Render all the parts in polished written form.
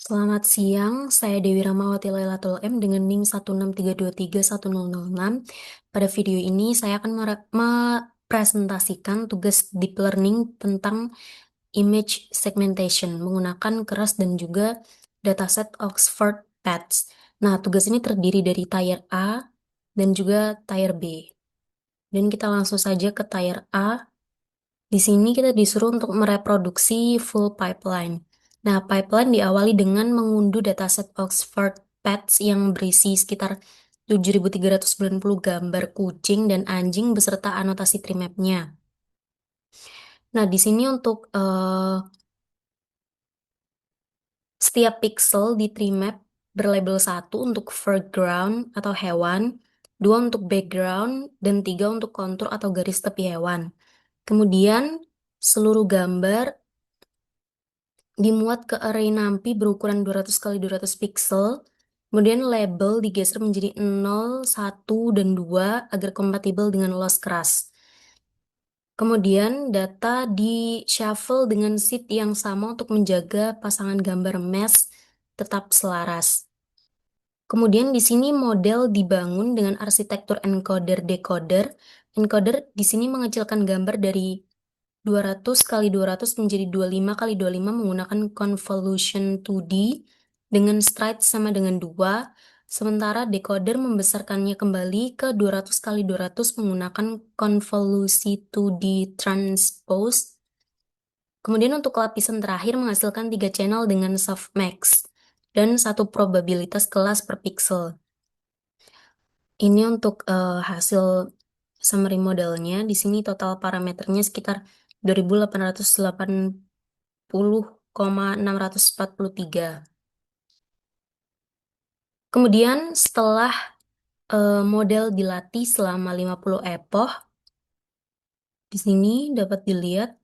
Selamat siang, saya Dewi Ramawati Lailatul M dengan NIM 163231006. Pada video ini saya akan mempresentasikan tugas deep learning tentang image segmentation menggunakan keras dan juga dataset Oxford Pets. Nah, tugas ini terdiri dari tier A dan juga tier B. Dan kita langsung saja ke tier A. Di sini kita disuruh untuk mereproduksi full pipeline. Nah, pipeline diawali dengan mengunduh dataset Oxford Pets yang berisi sekitar 7.390 gambar kucing dan anjing beserta anotasi trimap-nya. Nah, di sini untuk setiap pixel di trimap berlabel 1 untuk foreground atau hewan, 2 untuk background, dan 3 untuk kontur atau garis tepi hewan. Kemudian, seluruh gambar dimuat ke array NumPy berukuran 200 kali 200 pixel. Kemudian label digeser menjadi 0, 1, dan 2 agar kompatibel dengan loss keras. Kemudian data di shuffle dengan seed yang sama untuk menjaga pasangan gambar mesh tetap selaras. Kemudian di sini model dibangun dengan arsitektur encoder-decoder. Encoder di sini mengecilkan gambar dari 200 kali 200 menjadi 25 kali 25 menggunakan convolution 2D dengan stride sama dengan 2, sementara decoder membesarkannya kembali ke 200 kali 200 menggunakan konvolusi 2D transpose. Kemudian untuk lapisan terakhir menghasilkan 3 channel dengan softmax dan 1 probabilitas kelas per pixel. Ini untuk hasil summary modelnya. Di sini total parameternya sekitar 2880,643. Kemudian setelah model dilatih selama 50 epoch, di sini dapat dilihat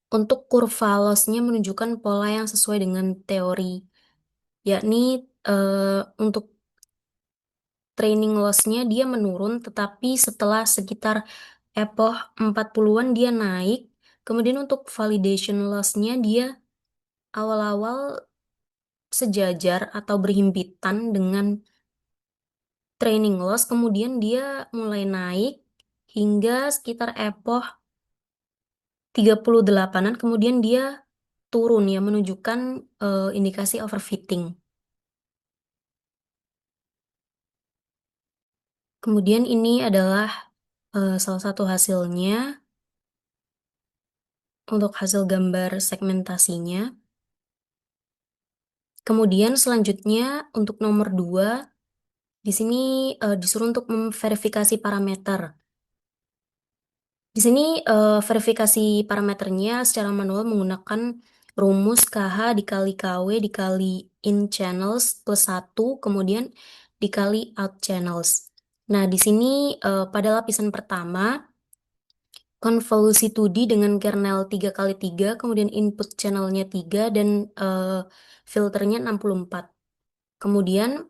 untuk kurva loss-nya menunjukkan pola yang sesuai dengan teori, yakni untuk training loss-nya dia menurun, tetapi setelah sekitar epoch 40-an dia naik. Kemudian untuk validation loss-nya dia awal-awal sejajar atau berhimpitan dengan training loss, kemudian dia mulai naik hingga sekitar epoch 38-an, kemudian dia turun ya, menunjukkan indikasi overfitting. Kemudian ini adalah salah satu hasilnya untuk hasil gambar segmentasinya. Kemudian selanjutnya untuk nomor 2, di sini disuruh untuk memverifikasi parameter. Di sini verifikasi parameternya secara manual menggunakan rumus KH dikali KW dikali in channels plus 1, kemudian dikali out channels. Nah, di sini pada lapisan pertama, konvolusi 2D dengan kernel 3x3, kemudian input channelnya 3, dan filternya 64. Kemudian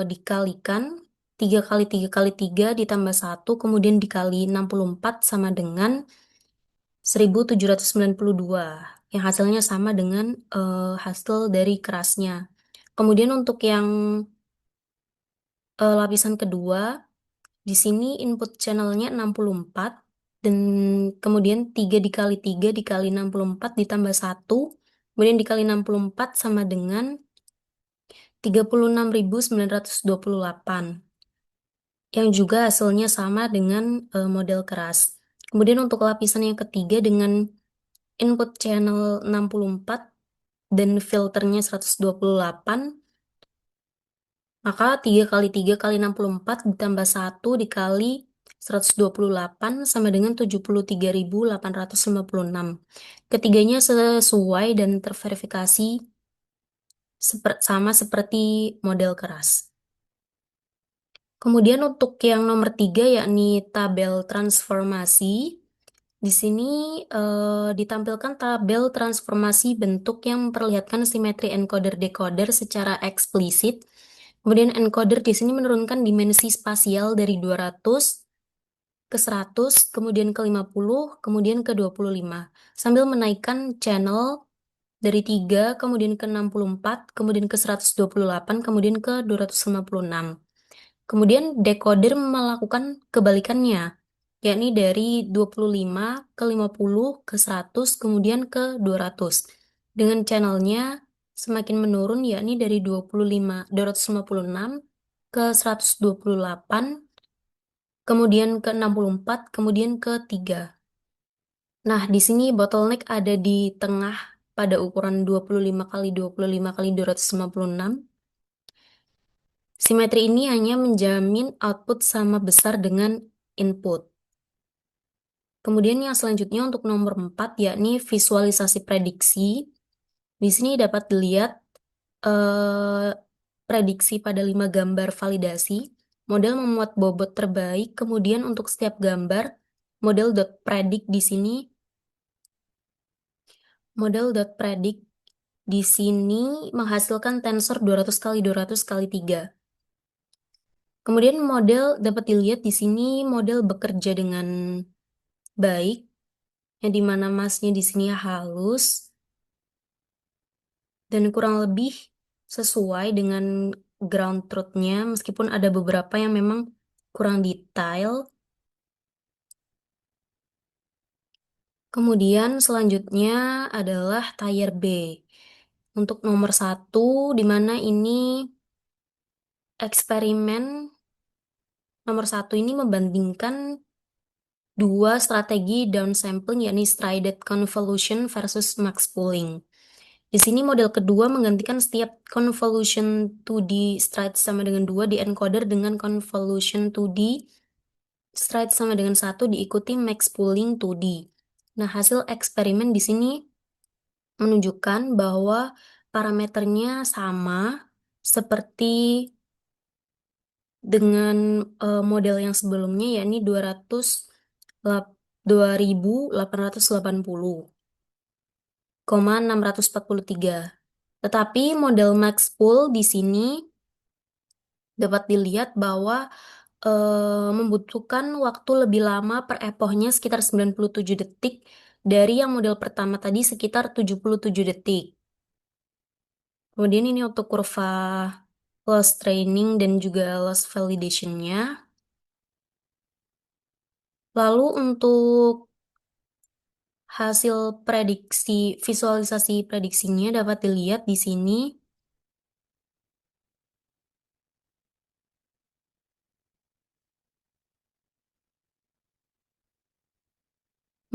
dikalikan 3 kali 3 kali 3 ditambah 1, kemudian dikali 64 sama dengan 1792, yang hasilnya sama dengan hasil dari kerasnya. Kemudian untuk yang lapisan kedua, di sini input channelnya 64, dan kemudian 3 dikali 3 dikali 64 ditambah 1, kemudian dikali 64 sama dengan 36.928, yang juga hasilnya sama dengan model keras. Kemudian untuk lapisan yang ketiga dengan input channel 64 dan filternya 128, maka 3 kali 3 kali 64 ditambah 1 dikali 128 sama dengan 73.856. Ketiganya sesuai dan terverifikasi sama seperti model keras. Kemudian untuk yang nomor 3 yakni tabel transformasi. Di sini ditampilkan tabel transformasi bentuk yang memperlihatkan simetri encoder-decoder secara eksplisit. Kemudian encoder di sini menurunkan dimensi spasial dari 200 ke 100, kemudian ke 50, kemudian ke 25, sambil menaikkan channel dari 3, kemudian ke 64, kemudian ke 128, kemudian ke 256. Kemudian decoder melakukan kebalikannya, yakni dari 25 ke 50 ke 100, kemudian ke 200. Dengan channelnya semakin menurun, yakni dari 256 ke 128, kemudian ke 64, kemudian ke 3. Nah, di sini bottleneck ada di tengah pada ukuran 25 kali 25 kali 256. Simetri ini hanya menjamin output sama besar dengan input. Kemudian yang selanjutnya untuk nomor 4 yakni visualisasi prediksi. Di sini dapat dilihat eh, prediksi pada 5 gambar validasi. Model memuat bobot terbaik, kemudian untuk setiap gambar, model .predict di sini model.predict di sini menghasilkan tensor 200 kali 200 kali 3. Kemudian model dapat dilihat di sini model bekerja dengan baik, yang dimana massnya di sini halus dan kurang lebih sesuai dengan ground truth-nya, meskipun ada beberapa yang memang kurang detail. Kemudian selanjutnya adalah tier B. Untuk nomor 1, di mana ini eksperimen nomor 1 ini membandingkan dua strategi downsampling, yakni strided convolution versus max pooling. Di sini model kedua menggantikan setiap convolution 2D stride sama dengan 2 di encoder dengan convolution 2D stride sama dengan 1 diikuti max pooling 2D. Nah, hasil eksperimen di sini menunjukkan bahwa parameternya sama seperti dengan model yang sebelumnya, yakni 2880,643. Tetapi model max pool di sini dapat dilihat bahwa membutuhkan waktu lebih lama per epochnya sekitar 97 detik dari yang model pertama tadi sekitar 77 detik. Kemudian ini untuk kurva loss training dan juga loss validation-nya. Lalu untuk hasil prediksi, visualisasi prediksinya dapat dilihat di sini.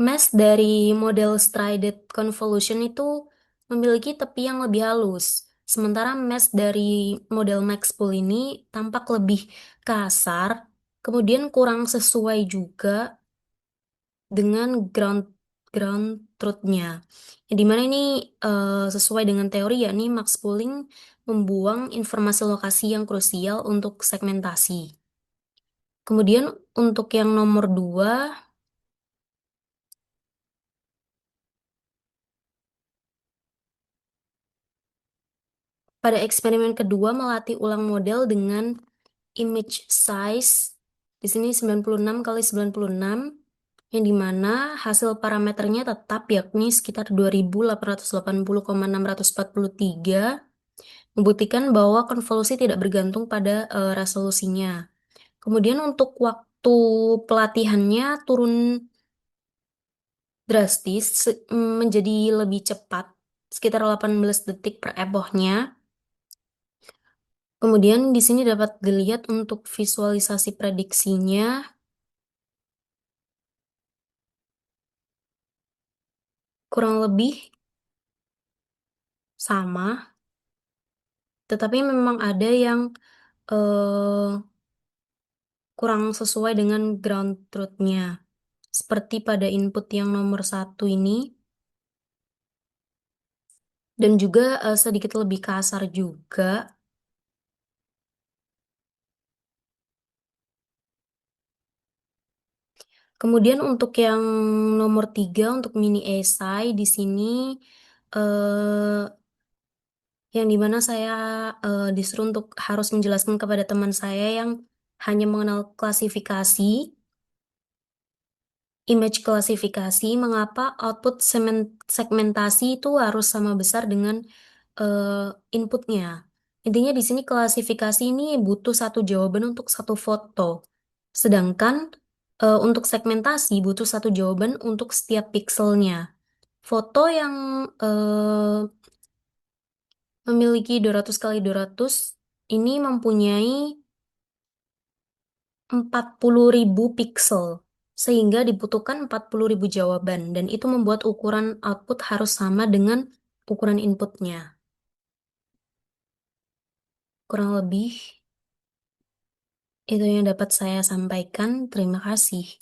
Mesh dari model strided convolution itu memiliki tepi yang lebih halus. Sementara mesh dari model max pool ini tampak lebih kasar, kemudian kurang sesuai juga dengan ground truth-nya. Yang dimana ini sesuai dengan teori, yakni max pooling membuang informasi lokasi yang krusial untuk segmentasi. Kemudian untuk yang nomor 2, pada eksperimen kedua melatih ulang model dengan image size di sini 96 kali 96, yang dimana hasil parameternya tetap yakni sekitar 2880,643, membuktikan bahwa konvolusi tidak bergantung pada resolusinya. Kemudian untuk waktu pelatihannya turun drastis menjadi lebih cepat, sekitar 18 detik per epochnya. Kemudian di sini dapat dilihat untuk visualisasi prediksinya kurang lebih sama, tetapi memang ada yang eh, kurang sesuai dengan ground truth-nya. Seperti pada input yang nomor 1 ini, dan juga sedikit lebih kasar juga. Kemudian untuk yang nomor 3, untuk mini esai di sini, eh, yang dimana saya disuruh untuk harus menjelaskan kepada teman saya yang hanya mengenal klasifikasi. image klasifikasi, mengapa output segmentasi itu harus sama besar dengan inputnya. Intinya di sini klasifikasi ini butuh satu jawaban untuk satu foto. Sedangkan untuk segmentasi butuh satu jawaban untuk setiap pixelnya. Foto yang memiliki 200 kali 200 ini mempunyai 40.000 pixel, sehingga dibutuhkan 40.000 jawaban, dan itu membuat ukuran output harus sama dengan ukuran inputnya. Kurang lebih itu yang dapat saya sampaikan. Terima kasih.